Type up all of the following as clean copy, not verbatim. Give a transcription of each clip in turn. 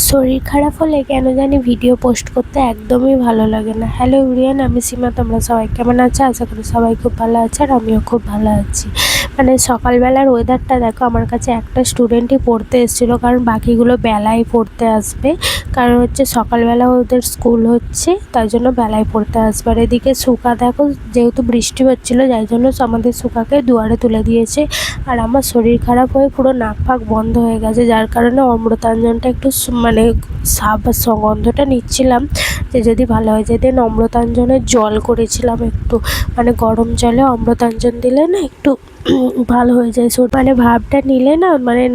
শরীর খারাপ হলে কেন জানি ভিডিও পোস্ট করতে একদমই ভালো লাগে না। হ্যালো এভরিওয়ান, আমি সীমা। তোমরা সবাই কেমন আছো? আশা করি সবাই খুব ভালো আছে আর আমিও খুব ভালো আছি। সকালবেলার ওয়েদারটা দেখো, আমার কাছে একটা স্টুডেন্টই পড়তে এসেছিলো, কারণ বাকিগুলো বেলায় পড়তে আসবে। কারণ সকালবেলা ওদের স্কুল হচ্ছে, তাই জন্য বেলায় পড়তে আসবে। আর এদিকে সুকা দেখো, যেহেতু বৃষ্টি হচ্ছিলো যাই জন্য আমাদের সুকাকে দুয়ারে তুলে দিয়েছে। আর আমার শরীর খারাপ হয়ে পুরো নাক ফাঁক বন্ধ হয়ে গেছে, যার কারণে অমৃতাঞ্জনটা একটু গন্ধটা নিচ্ছিলাম যে যদি ভালো হয়ে যায়। দেন অমৃতাঞ্জনের জল করেছিলাম একটু, গরম জলে অমৃতাঞ্জন দিলে না একটু ভালো হয়ে যায়। ভাবটা নিলে না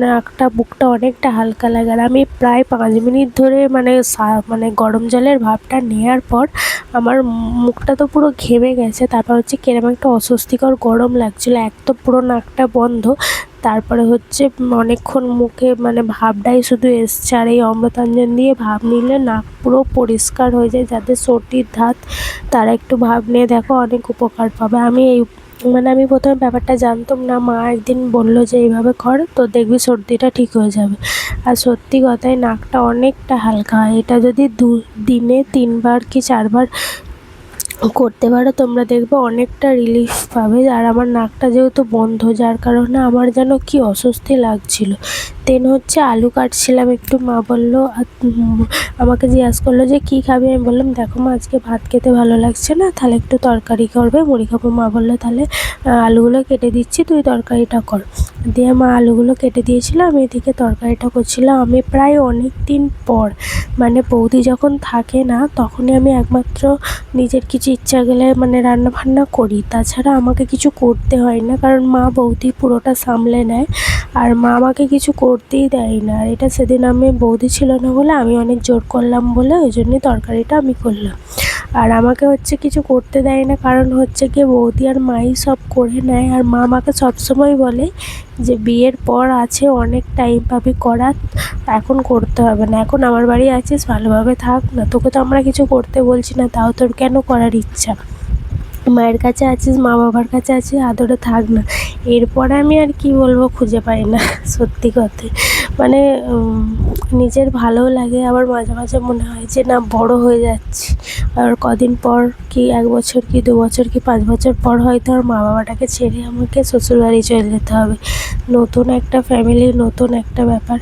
নাকটা বুকটা অনেকটা হালকা লাগে। আর আমি প্রায় 5 মিনিট ধরে গরম জলের ভাবটা নেওয়ার পর আমার মুখটা তো পুরো ঘেমে গেছে। তারপর কিরকম একটা অস্বস্তিকর গরম লাগছিলো, এক তো পুরো নাকটা বন্ধ, তারপরে অনেকক্ষণ মুখে ভাবটাই শুধু এসছে। আর এই অমৃতাঞ্জন দিয়ে ভাব নিলে নাক পুরো পরিষ্কার হয়ে যায়। যাদের সর্দির ধাত তারা একটু ভাব নিয়ে দেখো, অনেক উপকার পাবে। আমি প্রথমে ব্যাপারটা জানতাম না। মা একদিন বললো যে এইভাবে কর, তো দেখবি সর্দিটা ঠিক হয়ে যাবে। আর সত্যি কথাই নাকটা অনেকটা হালকা হয়। এটা যদি দিনে 3 বার কি 4 বার করতে পারো তোমরা, দেখবে অনেকটা রিলিফ পাবে। আর আমার নাকটা যেহেতু বন্ধ, যার কারণে আমার যেন কি অস্বস্তি লাগছিল। দেন আলু কাটছিলাম একটু, মা বললো আমাকে জিজ্ঞাসা করলো যে কী খাবি। আমি বললাম দেখো মা, আজকে ভাত খেতে ভালো লাগছে না, তাহলে একটু তরকারি করবে, মুড়ি খাবো। মা বললো তাহলে আলুগুলো কেটে দিচ্ছি, তুই তরকারিটা কর। দিয়ে মা আলুগুলো কেটে দিয়েছিল, আমি এদিকে তরকারিটা করছিলাম। আমি প্রায় অনেক দিন পর, বৌদি যখন থাকে না তখনই আমি একমাত্র নিজের কিছু ইচ্ছা গেলে রান্না বান্না করি। তাছাড়া আমাকে কিছু করতে হয় না, কারণ মা বৌদি পুরোটা সামলে নেয়। আর মা আমাকে কিছু করতেই দেয় না। আর এটা সেদিন আমি বৌদি ছিল না বলে আমি অনেক জোর করলাম বলে ওই জন্যই তরকারিটা আমি করলাম। আর আমাকে কিছু করতে দেয় না, কারণ কি বৌদি আর মাই সব করে নেয়। আর মা আমাকে সবসময় বলে যে বিয়ের পর আছে, অনেক টাইম পাবি করার, এখন করতে হবে না। এখন আমার বাড়ি আছিস, ভালোভাবে থাক না, তোকে তো আমরা কিছু করতে বলছি না, তাও তোর কেন করার ইচ্ছা? মায়ের কাছে আছিস, মা বাবার কাছে আছিস, আদরে থাক না। এরপরে আমি আর কি বলবো খুঁজে পাই না। সত্যি কথা নিজের ভালোও লাগে, আবার মাঝে মাঝে মনে হয় যে না, বড় হয়ে যাচ্ছি। আর কদিন পর কি 1 বছর কি 2 বছর কি 5 বছর পর হয়তো আর মা বাবাটাকে ছেড়ে আমাকে শ্বশুরবাড়ি চলে যেতে হবে। নতুন একটা ফ্যামিলি, নতুন একটা ব্যাপার।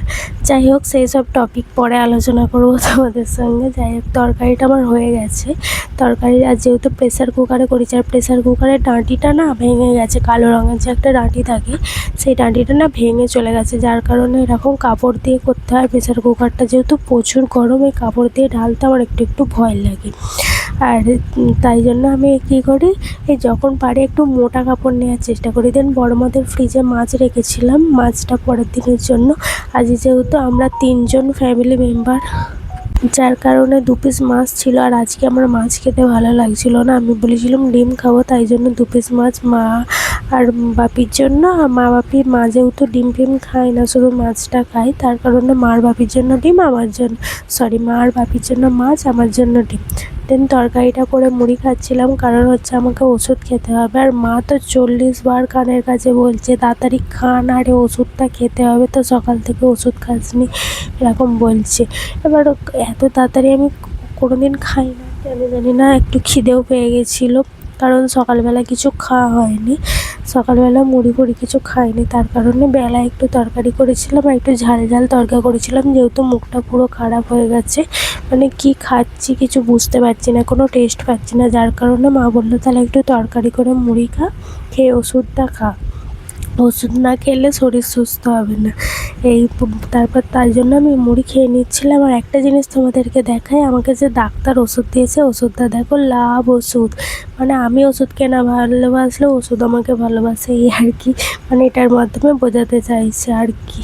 যাই হোক, সেই সব টপিক পরে আলোচনা করবো তোমাদের সঙ্গে। যাই হোক, তরকারিটা আমার হয়ে গেছে। তরকারি আর যেহেতু প্রেসার কুকারে করেছি, আর প্রেসার কুকারের ডাঁটিটা না ভেঙে গেছে। কালো রঙের যে একটা ডাঁটি থাকে, সেই ডাঁটিটা না ভেঙে চলে গেছে, যার কারণে এরকম কাপড় দিয়ে করতে হয়। প্রেসার কুকারটা যেহেতু প্রচুর গরম, এই কাপড় দিয়ে ঢালতে আমার একটু ভয় লাগে। আর তাই জন্য আমি কী করি, এই যখন পারি একটু মোটা কাপড় নেওয়ার চেষ্টা করি। দেন বড় মাদের ফ্রিজে মাছ রেখেছিলাম, মাছটা পরের দিনের জন্য। আজ যেহেতু আমরা 3 জন ফ্যামিলি মেম্বার, যার কারণে 2 পিস মাছ ছিল। আর আজকে আমার মাছ খেতে ভালো লাগছিল না, আমি বলেছিলাম ডিম খাবো, তাই জন্য 2 পিস মাছ মা আর বাপির জন্য। মা যেহেতু ডিম ফিম খায় না, শুধু মাছটা খায়, তার কারণে মার বাপির জন্য ডিম, আমার জন্য মা আর বাপির জন্য মাছ, আমার জন্য ডিম। দেন তরকারিটা করে মুড়ি খাচ্ছিলাম, কারণ আমাকে ওষুধ খেতে হবে। আর মা তো 40 বার কানের কাছে বলছে তাড়াতাড়ি খান, আরে ওষুধটা খেতে হবে, তো সকাল থেকে ওষুধ খাসনি এরকম বলছে। এবার এত তাড়াতাড়ি আমি কোনোদিন খাই না, কেন জানি না, একটু খিদেও পেয়ে গেছিলো, কারণ সকালবেলা কিছু খাওয়া হয়নি। সকালবেলা মুড়ি ফুড়ি কিছু খাইনি, তার কারণে বেলায় একটু তরকারি করেছিলাম আর একটু ঝাল ঝাল তরকারি করেছিলাম। যেহেতু মুখটা পুরো খারাপ হয়ে গেছে, কি খাচ্ছি কিছু বুঝতে পারছি না, কোনো টেস্ট পাচ্ছি না, যার কারণে মা বললো তাহলে একটু তরকারি করে মুড়ি খা, খেয়ে ওষুধটা খা, ওষুধ না খেলে শরীর সুস্থ হবে না। তারপর তার জন্য আমি মুড়ি খেয়ে নিচ্ছিলাম। আর একটা জিনিস তোমাদেরকে দেখাই, আমাকে যে ডাক্তার ওষুধ দিয়েছে, ওষুধটা দেখো লাভ ওষুধ। আমি ওষুধকে না ভালোবাসলেও ওষুধ আমাকে ভালোবাসে, এই আর কি, এটার মাধ্যমে বোঝাতে চাইছে আর কি।